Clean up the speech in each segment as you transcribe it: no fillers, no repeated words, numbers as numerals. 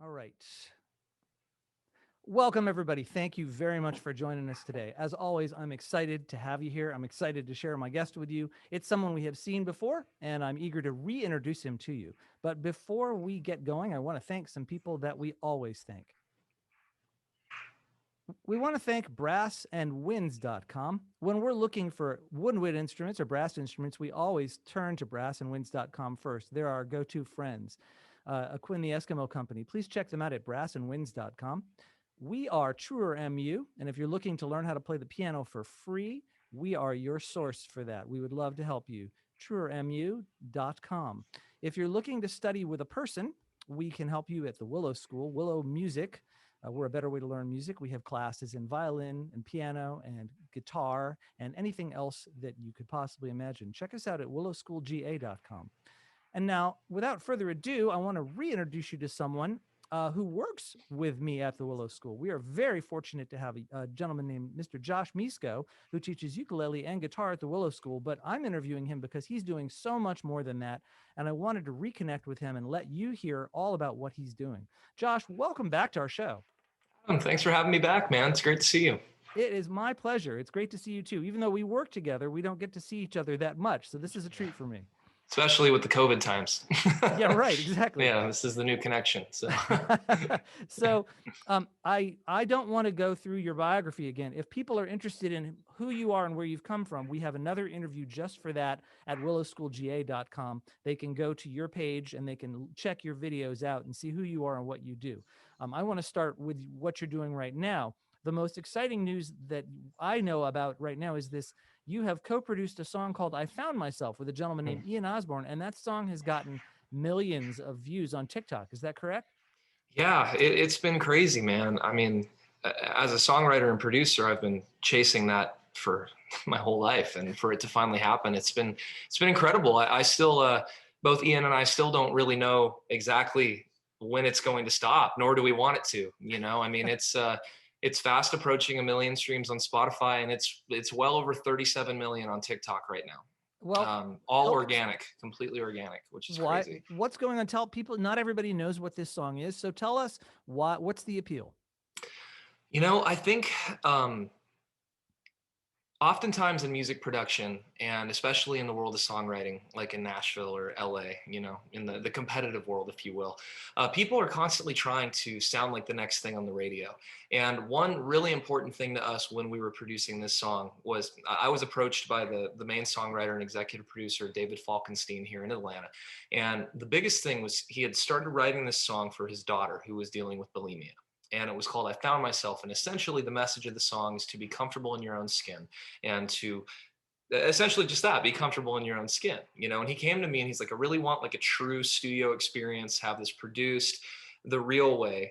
All right. Welcome, everybody. Thank you very much for joining us today. As always, I'm excited to have you here. I'm excited to share my guest with you. It's someone we have seen before, and I'm eager to reintroduce him to you. But before we get going, I want to thank some people that we always thank. We want to thank brassandwinds.com. When we're looking for woodwind instruments or brass instruments, we always turn to brassandwinds.com first. They're our go-to friends. Aquin the Eskimo Company. Please check them out at brassandwinds.com. We are Truer MU, and if you're looking to learn how to play the piano for free, we are your source for that. We would love to help you. TruerMU.com. If you're looking to study with a person, we can help you at the Willow School, Willow Music. We're a better way to learn music. We have classes in violin and piano and guitar and anything else that you could possibly imagine. Check us out at willowschoolga.com. And now, without further ado, I want to reintroduce you to someone who works with me at the Willow School. We are very fortunate to have a gentleman named Mr. Josh Misko, who teaches ukulele and guitar at the Willow School, but I'm interviewing him because he's doing so much more than that, and I wanted to reconnect with him and let you hear all about what he's doing. Josh, welcome back to our show. Thanks for having me back, man. It's great to see you. It is my pleasure. It's great to see you too. Even though we work together, we don't get to see each other that much, so this is a treat for me. Especially with the COVID times. Yeah, right. Exactly. Yeah, this is the new connection. So I don't want to go through your biography again. If people are interested in who you are and where you've come from, we have another interview just for that at willowschoolga.com. They can go to your page and they can check your videos out and see who you are and what you do. I want to start with what you're doing right now. The most exciting news that I know about right now is this. You have co-produced a song called I Found Myself with a gentleman named Ian Osborne, and that song has gotten millions of views on TikTok. Is that correct? Yeah, it's been crazy, man. I mean, as a songwriter and producer, I've been chasing that for my whole life, and for it to finally happen, it's been incredible. I still, both Ian and I still don't really know exactly when it's going to stop, nor do we want it to. You know, I mean, it's fast approaching 1 million streams on Spotify, and it's well over 37 million on TikTok right now. Well, all organic, completely organic, which is crazy. What's going on? Tell people, not everybody knows what this song is. So tell us what's the appeal? You know, I think oftentimes in music production, and especially in the world of songwriting, like in Nashville or LA, you know, in the competitive world, if you will, people are constantly trying to sound like the next thing on the radio. And one really important thing to us when we were producing this song was I was approached by the main songwriter and executive producer, David Falkenstein, here in Atlanta. And the biggest thing was he had started writing this song for his daughter who was dealing with bulimia. And it was called I Found Myself. And essentially the message of the song is to be comfortable in your own skin and to essentially just that, be comfortable in your own skin, you know. And he came to me and he's like, I really want like a true studio experience, have this produced the real way,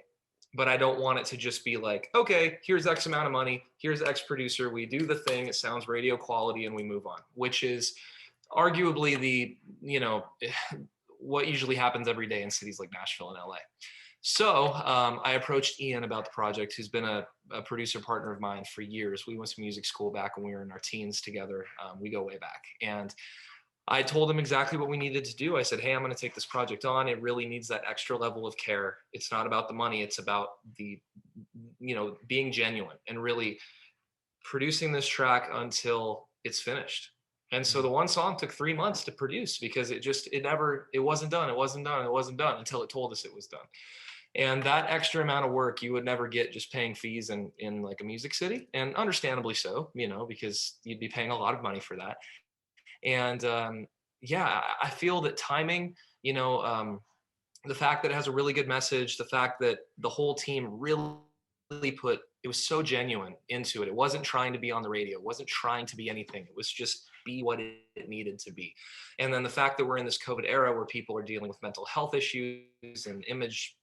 but I don't want it to just be like, okay, here's X amount of money, here's X producer, we do the thing, it sounds radio quality, and we move on, which is arguably the, you know, what usually happens every day in cities like Nashville and LA. So I approached Ian about the project, who's been a producer partner of mine for years. We went to music school back when we were in our teens together. We go way back. And I told him exactly what we needed to do. I said, hey, I'm going to take this project on. It really needs that extra level of care. It's not about the money. It's about the, you know, being genuine and really producing this track until it's finished. And so the one song took 3 months to produce because it wasn't done until it told us it was done. And that extra amount of work you would never get just paying fees in like a music city, and understandably so, you know, because you'd be paying a lot of money for that. And yeah, I feel that timing, you know, the fact that it has a really good message, the fact that the whole team really put, it was so genuine into it. It wasn't trying to be on the radio. It wasn't trying to be anything. It was just be what it needed to be. And then the fact that we're in this COVID era where people are dealing with mental health issues and image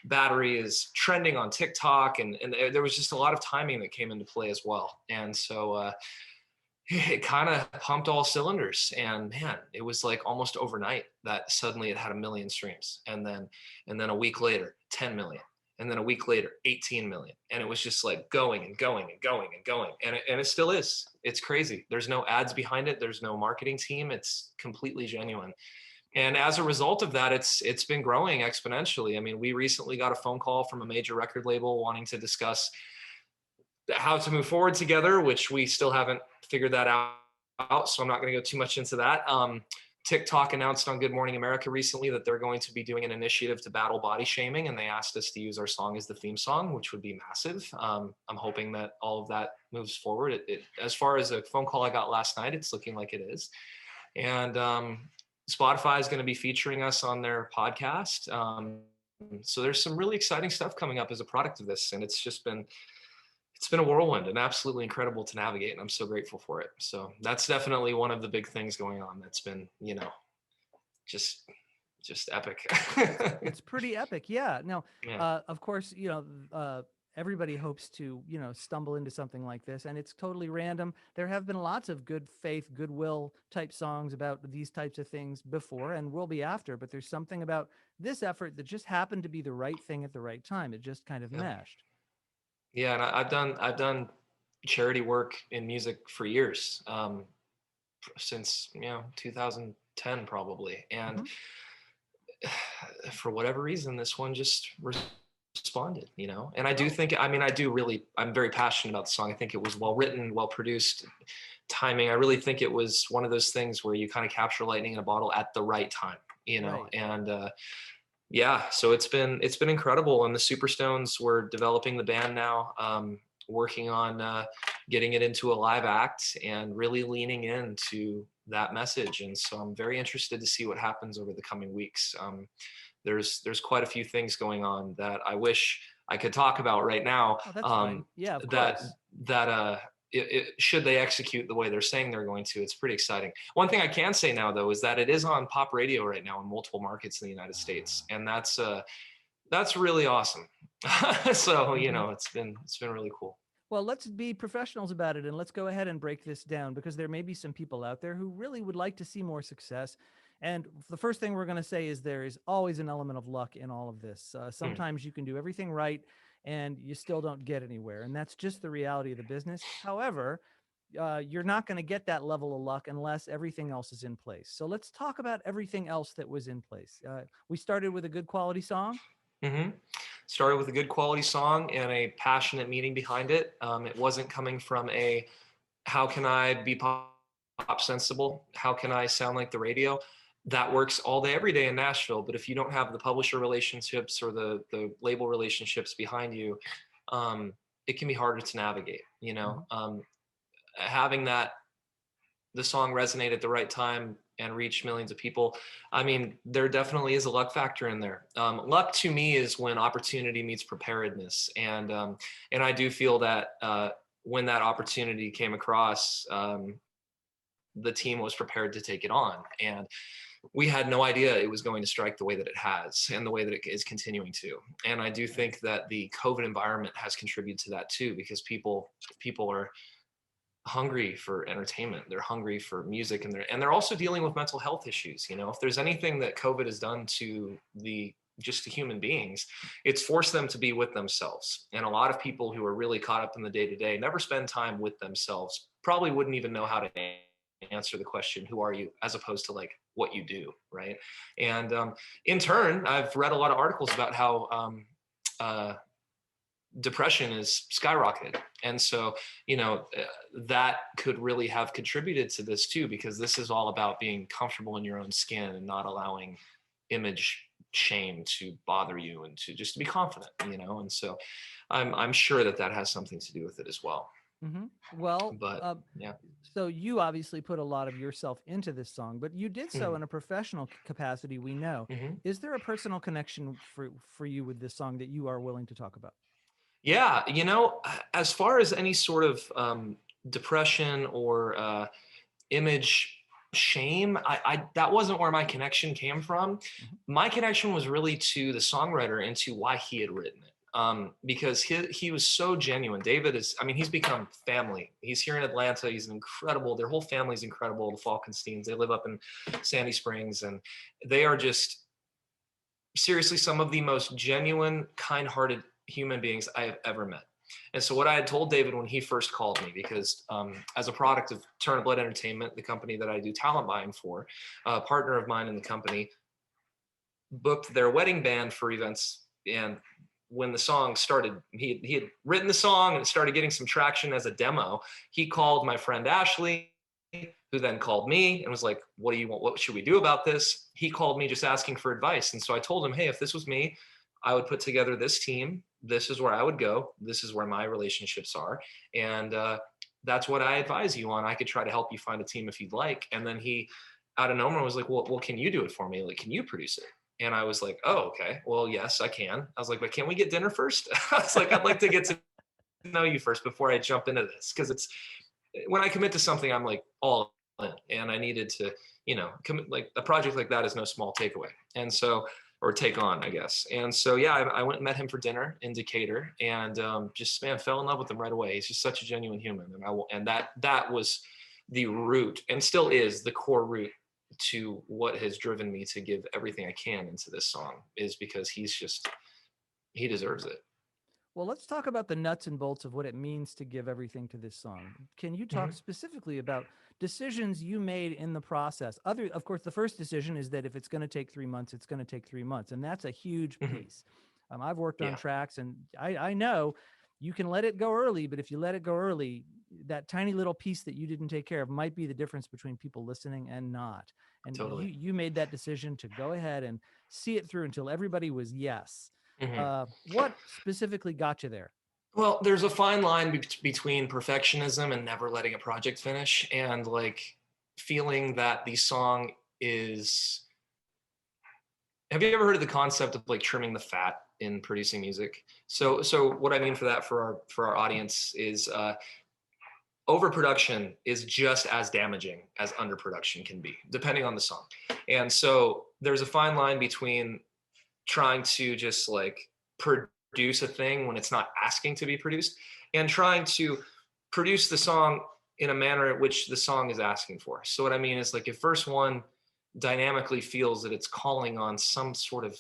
battery is trending on TikTok, and there was just a lot of timing that came into play as well. And so it kind of pumped all cylinders, and man, it was like almost overnight that suddenly it had 1 million streams, and then a week later 10 million, and then a week later 18 million, and it was just like going and going and going and going, and it still is. It's crazy. There's no ads behind it, there's no marketing team, it's completely genuine. And as a result of that, it's been growing exponentially. I mean, we recently got a phone call from a major record label wanting to discuss how to move forward together, which we still haven't figured that out. So I'm not going to go too much into that. TikTok announced on Good Morning America recently that they're going to be doing an initiative to battle body shaming, and they asked us to use our song as the theme song, which would be massive. I'm hoping that all of that moves forward. As far as a phone call I got last night, it's looking like it is. And Spotify is going to be featuring us on their podcast. So there's some really exciting stuff coming up as a product of this, and it's been a whirlwind and absolutely incredible to navigate, and I'm so grateful for it. So that's definitely one of the big things going on that's been, just epic. It's pretty epic. Yeah. Now, Yeah. of course, everybody hopes to, stumble into something like this, and it's totally random. There have been lots of good faith, goodwill type songs about these types of things before and will be after, but there's something about this effort that just happened to be the right thing at the right time. It just kind of Yeah. meshed. Yeah, and I've done charity work in music for years, since 2010 probably, and for whatever reason, this one just responded, And I do think, I'm very passionate about the song. I think it was well written, well produced, timing. I really think it was one of those things where you kind of capture lightning in a bottle at the right time, Right. and yeah, so it's been incredible. And the Superstones, we're developing the band now, working on getting it into a live act and really leaning into that message. And so I'm very interested to see what happens over the coming weeks. There's quite a few things going on that I wish I could talk about right now. Oh, that's fine. Yeah, of That course. should they execute the way they're saying they're going to, it's pretty exciting. One thing I can say now, though, is that it is on pop radio right now in multiple markets in the United States, and that's really awesome. So it's been really cool. Well, let's be professionals about it and let's go ahead and break this down, because there may be some people out there who really would like to see more success. And the first thing we're going to say is there is always an element of luck in all of this. Sometimes you can do everything right and you still don't get anywhere. And that's just the reality of the business. However, you're not going to get that level of luck unless everything else is in place. So let's talk about everything else that was in place. We started with a good quality song. Mm-hmm. Started with a good quality song and a passionate meaning behind it. It wasn't coming from how can I be pop sensible? How can I sound like the radio? That works all day, every day in Nashville. But if you don't have the publisher relationships or the label relationships behind you, it can be harder to navigate. Having the song resonate at the right time and reach millions of people. I mean, there definitely is a luck factor in there. Luck to me is when opportunity meets preparedness. And I do feel that when that opportunity came across, the team was prepared to take it on. And we had no idea it was going to strike the way that it has and the way that it is continuing to. And I do think that the COVID environment has contributed to that too, because people are hungry for entertainment. They're hungry for music, and they're also dealing with mental health issues. If there's anything that COVID has done to just the human beings, it's forced them to be with themselves. And a lot of people who are really caught up in the day-to-day never spend time with themselves, probably wouldn't even know how to answer the question, who are you, as opposed to like what you do, right? And in turn, I've read a lot of articles about how depression is skyrocketed. And so, that could really have contributed to this too, because this is all about being comfortable in your own skin and not allowing image shame to bother you, and to just be confident, and so I'm sure that has something to do with it as well. Well, But yeah. So you obviously put a lot of yourself into this song, but you did so in a professional capacity, we know. Is there a personal connection for you with this song that you are willing to talk about? Yeah, as far as any sort of depression or image shame, I that wasn't where my connection came from. My connection was really to the songwriter and to why he had written it. Because he was so genuine. David he's become family. He's here in Atlanta. He's their whole family's incredible, the Falkensteins. They live up in Sandy Springs, and they are just seriously some of the most genuine, kind-hearted human beings I have ever met. And so what I had told David when he first called me, because as a product of Turn of Blood Entertainment, the company that I do talent buying for, a partner of mine in the company booked their wedding band for events. And when the song started, he had written the song and it started getting some traction as a demo. He called my friend Ashley, who then called me and was like, what do you want? What should we do about this? He called me just asking for advice. And so I told him, hey, if this was me, I would put together this team. This is where I would go. This is where my relationships are. And that's what I advise you on. I could try to help you find a team if you'd like. And then he, out of nowhere, was like, well, can you do it for me? Like, can you produce it? And I was like, oh, okay. Well, yes, I can. I was like, but can we get dinner first? I was like, I'd like to get to know you first before I jump into this. Because it's, when I commit to something, I'm like all in. And I needed to, commit, like a project like that is no small takeaway. And so, or take on, I guess. And so, yeah, I went and met him for dinner in Decatur, and just, man, fell in love with him right away. He's just such a genuine human. And that was the root, and still is the core root to what has driven me to give everything I can into this song, is because he deserves it. Well, let's talk about the nuts and bolts of what it means to give everything to this song. Can you talk specifically about decisions you made in the process? Of course, the first decision is that if it's going to take 3 months, it's going to take 3 months. And that's a huge piece. I've worked on tracks, and I know you can let it go early, but if you let it go early, that tiny little piece that you didn't take care of might be the difference between people listening and not. And Totally. you made that decision to go ahead and see it through until everybody was yes. What specifically got you there? Well, there's a fine line between perfectionism and never letting a project finish, and like feeling that the song is. Have you ever heard of the concept of like trimming the fat in producing music? So what I mean for that for our audience is overproduction is just as damaging as underproduction can be, depending on the song. And so there's a fine line between trying to just like produce a thing when it's not asking to be produced, and trying to produce the song in a manner at which the song is asking for. So what I mean is, like, if verse 1 dynamically feels that it's calling on some sort of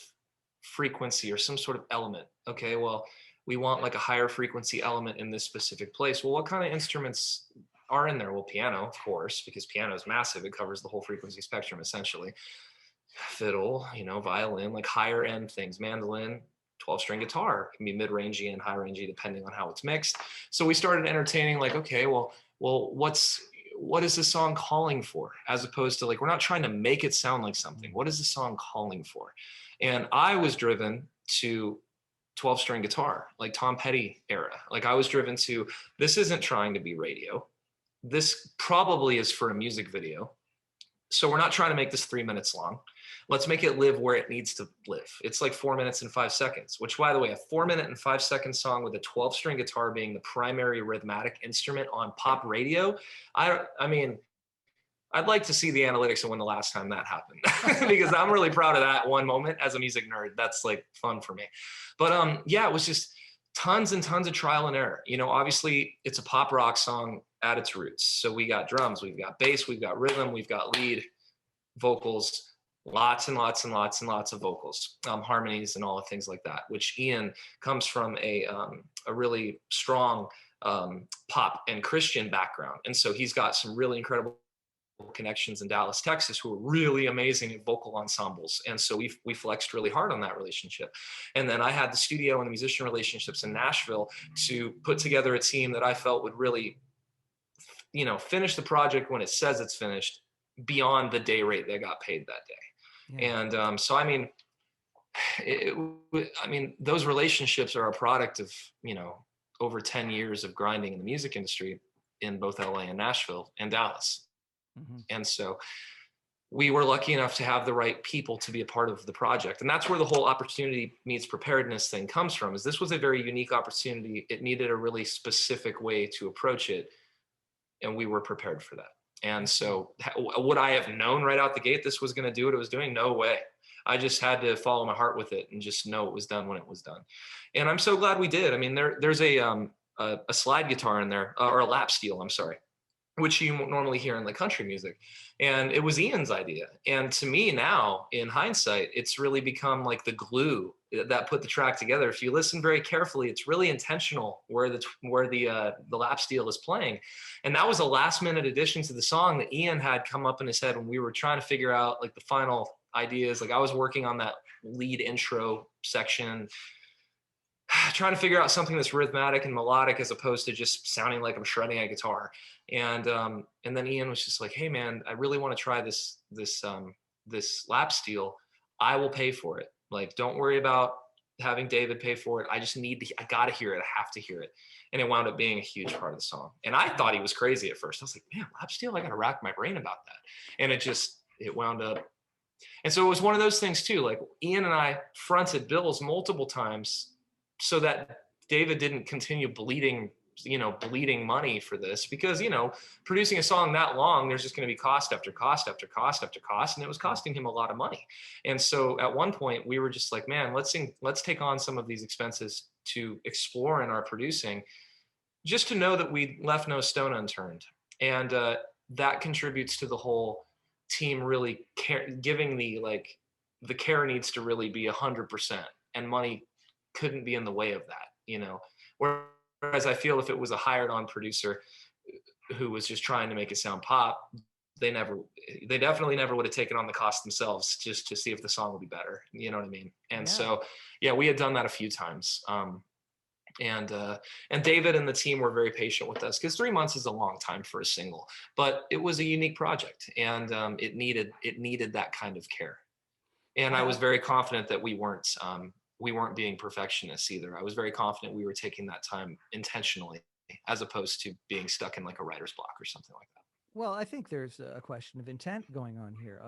frequency or some sort of element, okay, well, we want like a higher frequency element in this specific place. Well, what kind of instruments are in there? Well, piano, of course, because piano is massive. It covers the whole frequency spectrum, essentially. Fiddle, violin, like higher end things, mandolin, 12-string guitar can be mid-rangey and high-rangey depending on how it's mixed. So we started entertaining like, okay, well, what is the song calling for? As opposed to like, we're not trying to make it sound like something. What is the song calling for? And I was driven to 12-string guitar, like Tom Petty era. Like I was driven to, this isn't trying to be radio. This probably is for a music video. So we're not trying to make this 3 minutes long. Let's make it live where it needs to live. It's like 4 minutes and 5 seconds, which, by the way, a 4-minute and 5-second song with a 12-string guitar being the primary rhythmic instrument on pop radio. I mean, I'd like to see the analytics of when the last time that happened, because I'm really proud of that one moment as a music nerd. That's like fun for me. But yeah, it was just tons and tons of trial and error. Obviously it's a pop rock song at its roots. So we got drums, we've got bass, we've got rhythm, we've got lead, vocals, lots and lots and lots and lots of vocals, harmonies and all the things like that, which Ian comes from a really strong pop and Christian background. And so he's got some really incredible connections in Dallas, Texas, who are really amazing at vocal ensembles. And so we flexed really hard on that relationship. And then I had the studio and the musician relationships in Nashville to put together a team that I felt would really, finish the project when it says it's finished, beyond the day rate they got paid that day. Yeah. And so, I mean, those relationships are a product of, over 10 years of grinding in the music industry in both LA and Nashville and Dallas. Mm-hmm. And so we were lucky enough to have the right people to be a part of the project. And that's where the whole opportunity meets preparedness thing comes from, is this was a very unique opportunity. It needed a really specific way to approach it. And we were prepared for that. And so would I have known right out the gate this was going to do what it was doing? No way. I just had to follow my heart with it and just know it was done when it was done. And I'm so glad we did. I mean, there's a slide guitar in there, or a lap steel, I'm sorry, which you normally hear in the country music. And it was Ian's idea. And to me now, in hindsight, it's really become like the glue that put the track together, if you listen very carefully, it's really intentional where the lap steel is playing. And that was a last minute addition to the song that Ian had come up in his head when we were trying to figure out like the final ideas. Like I was working on that lead intro section, trying to figure out something that's rhythmic and melodic as opposed to just sounding like I'm shredding a guitar. And then Ian was just like, hey man, I really want to try this lap steel. I will pay for it. Like, don't worry about having David pay for it. I gotta hear it. I have to hear it. And it wound up being a huge part of the song. And I thought he was crazy at first. I was like, man, lap steel, I gotta rack my brain about that. And it wound up. And so it was one of those things too. Like Ian and I fronted bills multiple times so that David didn't continue bleeding money for this, because, producing a song that long, there's just going to be cost after cost after cost after cost. And it was costing him a lot of money. And so at one point we were just like, man, let's take on some of these expenses to explore in our producing, just to know that we left no stone unturned. And that contributes to the whole team really giving the care needs to really be 100%, and money couldn't be in the way of that, Whereas I feel if it was a hired on producer who was just trying to make it sound pop, they definitely never would have taken on the cost themselves just to see if the song would be better. You know what I mean? And so, yeah, we had done that a few times. And David and the team were very patient with us, because 3 months is a long time for a single, but it was a unique project, and it needed that kind of care. And I was very confident that we weren't being perfectionists either. I was very confident we were taking that time intentionally, as opposed to being stuck in like a writer's block or something like that. Well, I think there's a question of intent going on here.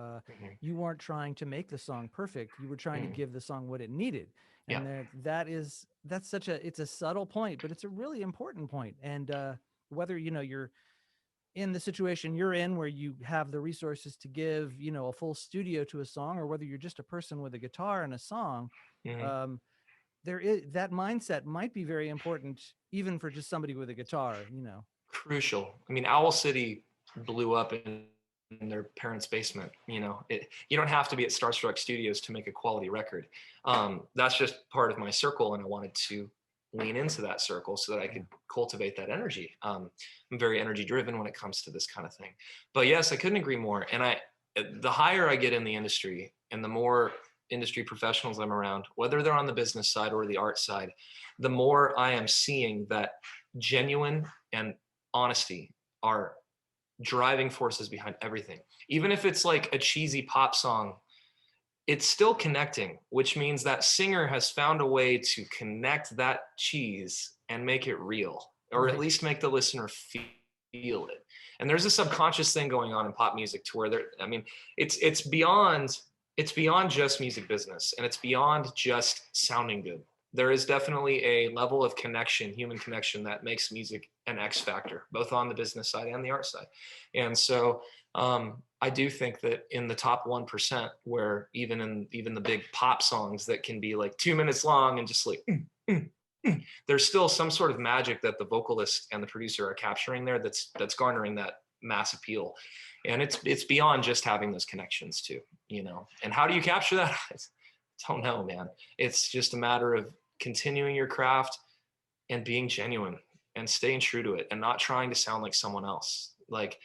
You weren't trying to make the song perfect. You were trying to give the song what it needed. And that's it's a subtle point, but it's a really important point. And whether, you're in the situation you're in where you have the resources to give, a full studio to a song, or whether you're just a person with a guitar and a song, there is that mindset might be very important, even for just somebody with a guitar, Crucial. I mean, Owl City blew up in their parents' basement. You don't have to be at Starstruck Studios to make a quality record. That's just part of my circle, and I wanted to lean into that circle so that I could cultivate that energy. I'm very energy driven when it comes to this kind of thing. But yes, I couldn't agree more. And the higher I get in the industry, and the more industry professionals I'm around, whether they're on the business side or the art side, the more I am seeing that genuine and honesty are driving forces behind everything. Even if it's like a cheesy pop song, it's still connecting, which means that singer has found a way to connect that cheese and make it real, or at least make the listener feel it. And there's a subconscious thing going on in pop music to where it's beyond just music business, and it's beyond just sounding good. There is definitely a level of connection, human connection, that makes music an X factor, both on the business side and the art side. And so I do think that in the top 1%, where even the big pop songs that can be like 2 minutes long and just like, there's still some sort of magic that the vocalist and the producer are capturing there that's garnering that mass appeal. And it's beyond just having those connections too, And how do you capture that? I don't know, man. It's just a matter of continuing your craft and being genuine and staying true to it, and not trying to sound like someone else. Like,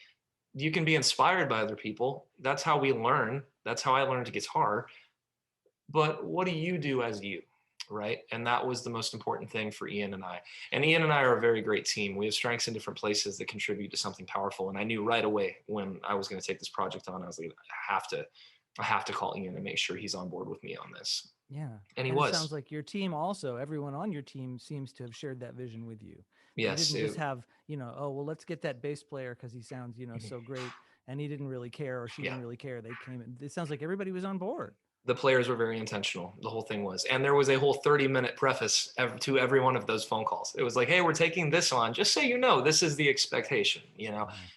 you can be inspired by other people. That's how we learn. That's how I learned guitar. But what do you do as you, right? And that was the most important thing for Ian and I. And Ian and I are a very great team. We have strengths in different places that contribute to something powerful. And I knew right away when I was going to take this project on, I was like, I have to call Ian and make sure he's on board with me on this. Yeah. And he was. It sounds like your team also, everyone on your team seems to have shared that vision with you. Yes. You didn't just have, oh, well, let's get that bass player because he sounds, so great. And he didn't really care, or she didn't really care. They came in. It sounds like everybody was on board. The players were very intentional. The whole thing was. And there was a whole 30-minute preface to every one of those phone calls. It was like, hey, we're taking this on. Just so you know, this is the expectation,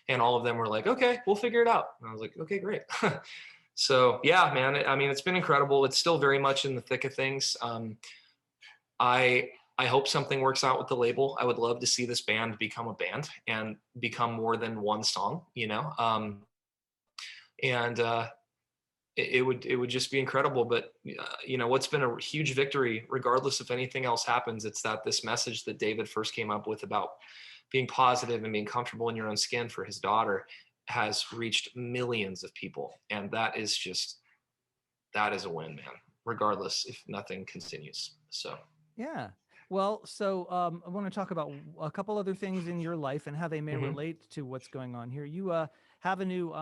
And all of them were like, okay, we'll figure it out. And I was like, okay, great. So, yeah, man, it's been incredible. It's still very much in the thick of things. I hope something works out with the label. I would love to see this band become a band and become more than one song, it would just be incredible. But what's been a huge victory, regardless if anything else happens, it's that this message that David first came up with about being positive and being comfortable in your own skin for his daughter has reached millions of people, and that is a win, man, regardless if nothing continues. So Yeah. Well, so I want to talk about a couple other things in your life and how they may mhm. relate to what's going on here. You have a new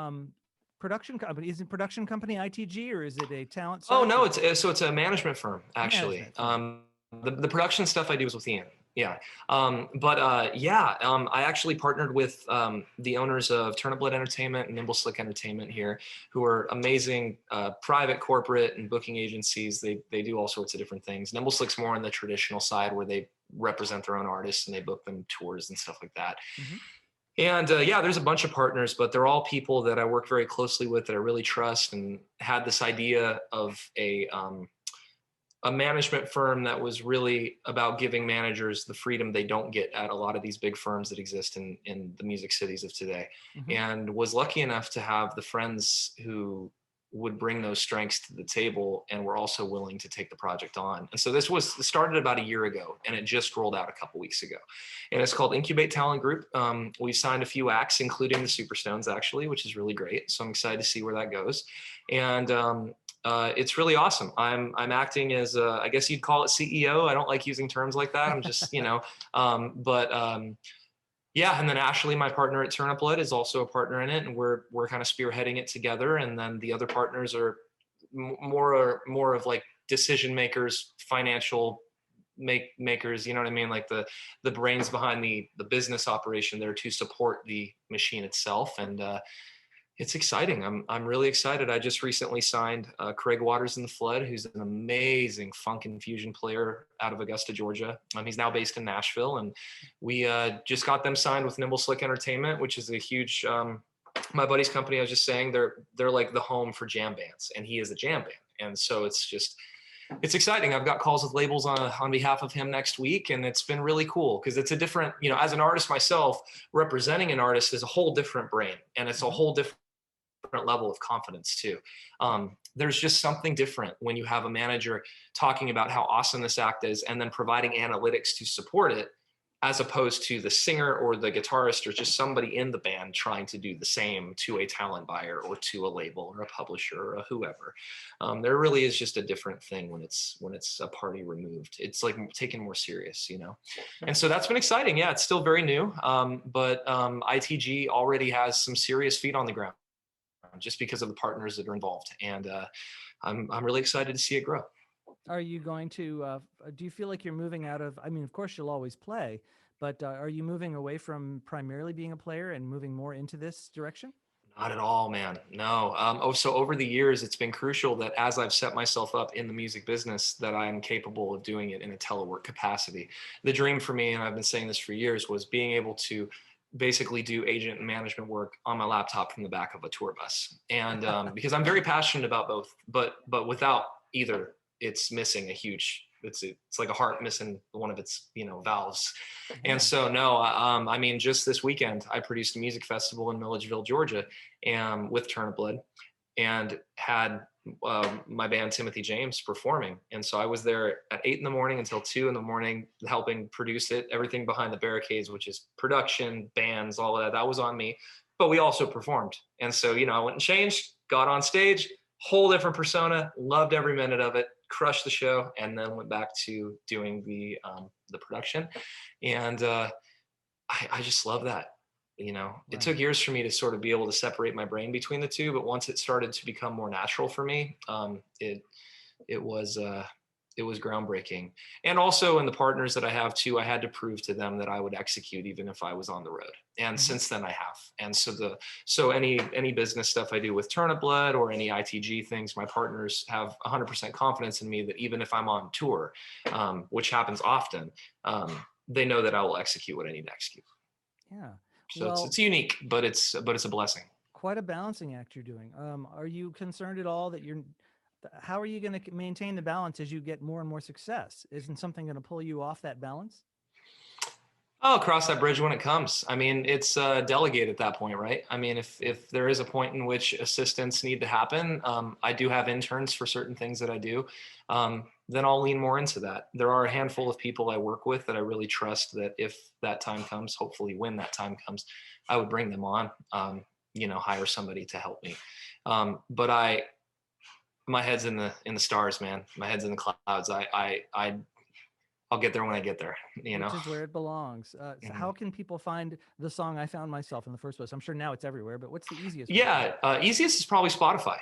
production company. Is it production company ITG, or is it a talent Oh search no, or it's a management firm actually. management firm? The production stuff I do is with Ian. Yeah. I actually partnered with the owners of Turnip Blood Entertainment and Nimble Slick Entertainment here, who are amazing private corporate and booking agencies. They do all sorts of different things. Nimble Slick's more on the traditional side where they represent their own artists and they book them tours and stuff like that. Mm-hmm. And there's a bunch of partners, but they're all people that I work very closely with that I really trust, and had this idea of a management firm that was really about giving managers the freedom they don't get at a lot of these big firms that exist in the music cities of today. Mm-hmm. And was lucky enough to have the friends who would bring those strengths to the table and were also willing to take the project on. And so this started about a year ago, and it just rolled out a couple weeks ago. And it's called Incubate Talent Group. We've signed a few acts, including the Superstones, actually, which is really great. So I'm excited to see where that goes. And it's really awesome. I'm acting as I guess you'd call it CEO. I don't like using terms like that. I'm just yeah. And then Ashley, my partner at Turnip Blood, is also a partner in it, and we're kind of spearheading it together. And then the other partners are more of like decision makers, financial makers. You know what I mean? Like the brains behind the business operation there to support the machine itself. And it's exciting. I'm really excited. I just recently signed Craig Waters in the Flood, who's an amazing funk and fusion player out of Augusta, Georgia. He's now based in Nashville, and we just got them signed with Nimble Slick Entertainment, which is a huge. My buddy's company. I was just saying they're like the home for jam bands, and he is a jam band, and so it's exciting. I've got calls with labels on behalf of him next week, and it's been really cool because it's a different. As an artist myself, representing an artist is a whole different brain, and it's a whole different level of confidence too. There's just something different when you have a manager talking about how awesome this act is and then providing analytics to support it, as opposed to the singer or the guitarist or just somebody in the band trying to do the same to a talent buyer or to a label or a publisher or a whoever. There really is just a different thing when it's a party removed. It's like taken more serious, And so that's been exciting. Yeah, it's still very new, but ITG already has some serious feet on the ground, just because of the partners that are involved. And I'm really excited to see it grow. Are you going to, do you feel like you're moving out of, I mean, of course you'll always play, but are you moving away from primarily being a player and moving more into this direction? Not at all, man. No. So over the years, it's been crucial that as I've set myself up in the music business, that I'm capable of doing it in a telework capacity. The dream for me, and I've been saying this for years, was being able to basically do agent and management work on my laptop from the back of a tour bus. And because I'm very passionate about both, but without either, it's missing a huge, it's like a heart missing one of its, valves. And so, no, I mean, just this weekend, I produced a music festival in Milledgeville, Georgia, and with Turnip Blood, and had my band Timothy James performing. And so I was there at 8 a.m. until 2 a.m, helping produce it, everything behind the barricades, which is production, bands, all of that. That was on me, but we also performed. And so, I went and changed, got on stage, whole different persona, loved every minute of it, crushed the show, and then went back to doing the production. And I just love that. It took years for me to sort of be able to separate my brain between the two, but once it started to become more natural for me, it was groundbreaking. And also in the partners that I have too, I had to prove to them that I would execute even if I was on the road. And since then I have. And so any business stuff I do with Turnip Blood or any ITG things, my partners have 100% confidence in me that even if I'm on tour, which happens often, they know that I will execute what I need to execute. Yeah. So Well, it's unique, but it's a blessing. quite a balancing act you're doing. Are you concerned at all that how are you going to maintain the balance as you get more and more success? Isn't something going to pull you off that balance? Oh, cross that bridge when it comes. I mean, it's delegate at that point, right? I mean, if there is a point in which assistants need to happen, I do have interns for certain things that I do. Then I'll lean more into that. There are a handful of people I work with that I really trust that if that time comes, hopefully when that time comes, I would bring them on. Hire somebody to help me. But my head's in the stars, man. My head's in the clouds. I'll get there when I get there. Which is where it belongs. So Mhm. how can people find the song I Found Myself in the first place? I'm sure now it's everywhere, but what's the easiest way? Yeah, easiest is probably Spotify.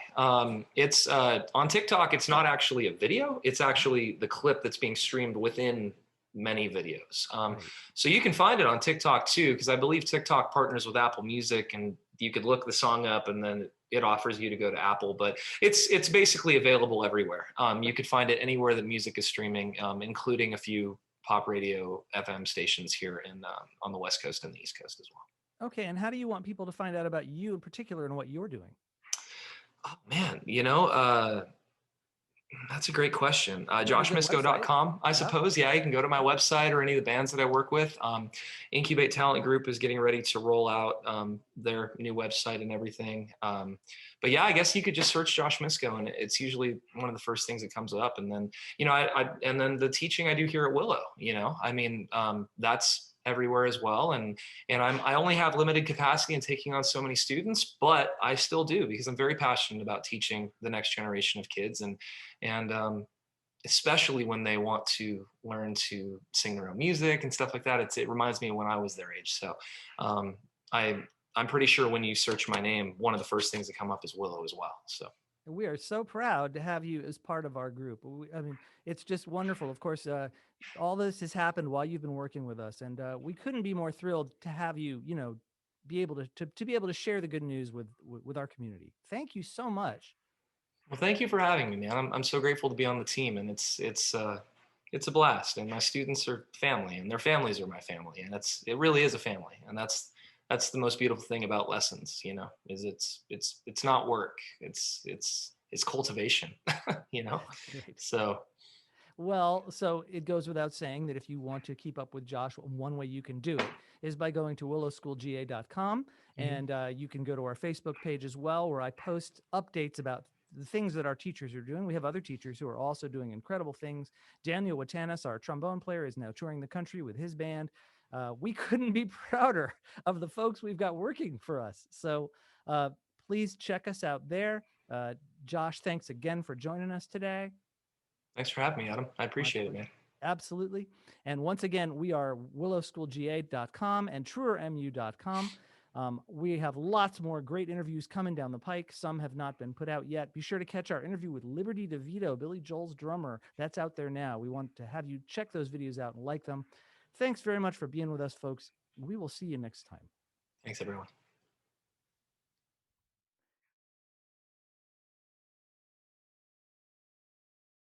It's on TikTok. It's not actually a video. It's actually the clip that's being streamed within many videos. Right. So you can find it on TikTok too, because I believe TikTok partners with Apple Music, and you could look the song up, and then it offers you to go to Apple. But it's basically available everywhere. You could find it anywhere that music is streaming, including a few pop radio FM stations here in on the West Coast and the East Coast as well. Okay. And how do you want people to find out about you in particular and what you're doing? Oh man, that's a great question. You have a good website. JoshMisko.com, I Yeah. suppose. Yeah, you can go to my website or any of the bands that I work with. Incubate Talent Group is getting ready to roll out their new website and everything. But yeah, I guess you could just search Josh Misko, and it's usually one of the first things that comes up. And then, and then the teaching I do here at Willow. That's everywhere as well. And I only have limited capacity in taking on so many students, but I still do because I'm very passionate about teaching the next generation of kids and especially when they want to learn to sing their own music and stuff like that. It reminds me of when I was their age. So um, I'm pretty sure when you search my name, one of the first things that come up is Willow as well. So We are so proud to have you as part of our group. I mean, it's just wonderful. Of course, all this has happened while you've been working with us, and we couldn't be more thrilled to have you, be able to be able to share the good news with our community. Thank you so much. well, thank you for having me, man. I'm so grateful to be on the team, and it's a blast. And my students are family, and their families are my family, and it really is a family, and that's the most beautiful thing about lessons, is it's not work. It's cultivation, you know. That's great. So Well, so it goes without saying that if you want to keep up with Josh, one way you can do it is by going to willowschoolga.com. mhm. And you can go to our Facebook page as well, where I post updates about the things that our teachers are doing. We have other teachers who are also doing incredible things. Daniel Watanis, our trombone player, is now touring the country with his band. We couldn't be prouder of the folks we've got working for us. So uh, please check us out there. Uh, Josh, thanks again for joining us today. Thanks for having me, Adam. I My appreciate it, pleasure. man. Absolutely. And once again, we are willowschoolga.com and truermu.com. We have lots more great interviews coming down the pike. Some have not been put out yet. Be sure to catch our interview with Liberty DeVito, Billy Joel's drummer. That's out there now. We want to have you check those videos out and like them. Thanks very much for being with us, folks. We will see you next time. Thanks, everyone.